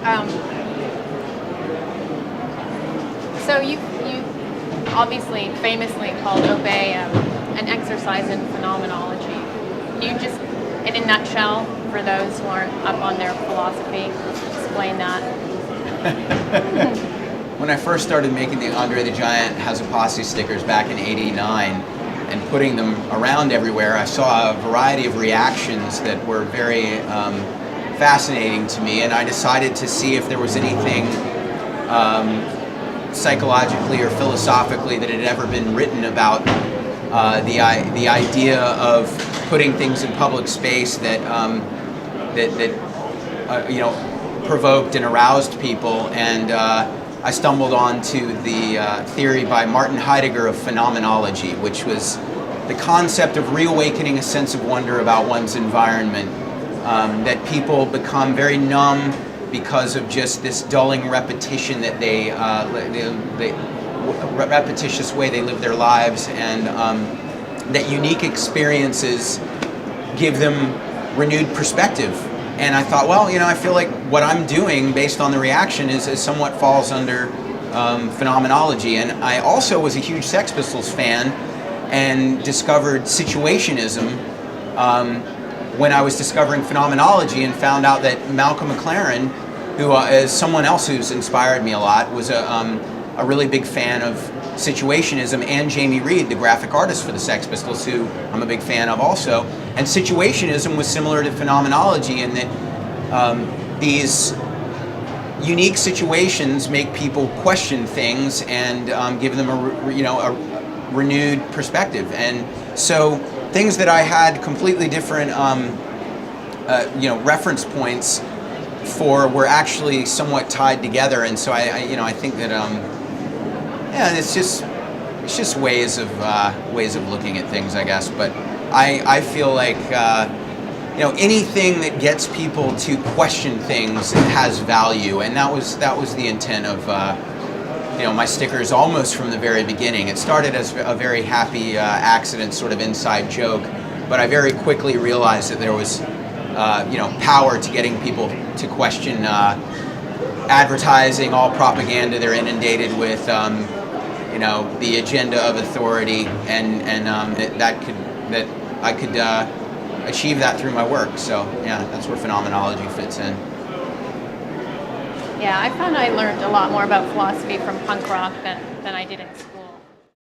Um, so you obviously famously called Obey an exercise in phenomenology. Can you just, in a nutshell, for those who aren't up on their philosophy, explain that? When I first started making the Andre the Giant Has a Posse stickers back in '89 and putting them around everywhere, I saw a variety of reactions that were very fascinating to me, and I decided to see if there was anything psychologically or philosophically that had ever been written about the idea of putting things in public space that provoked and aroused people. And I stumbled onto the theory by Martin Heidegger of phenomenology, which was the concept of reawakening a sense of wonder about one's environment, that people become very numb because of just this dulling repetition that they repetitious way they live their lives, and that unique experiences give them renewed perspective. And I thought, well, I feel like what I'm doing based on the reaction is somewhat falls under phenomenology. And I also was a huge Sex Pistols fan and discovered situationism when I was discovering phenomenology, and found out that Malcolm McLaren, who is someone else who's inspired me a lot, was a really big fan of situationism, and Jamie Reed, the graphic artist for the Sex Pistols, who I'm a big fan of also. And situationism was similar to phenomenology in that these unique situations make people question things and give them a renewed perspective. And so things that I had completely different reference points for were actually somewhat tied together. And so I think that it's just ways of looking at things, I guess. But I feel like anything that gets people to question things has value, and that was the intent of my stickers almost from the very beginning. It started as a very happy accident, sort of inside joke, but I very quickly realized that there was power to getting people to question advertising, all propaganda they're inundated with. The agenda of authority, and that I could achieve that through my work. So yeah, that's where phenomenology fits in. Yeah, I found I learned a lot more about philosophy from punk rock than I did in school.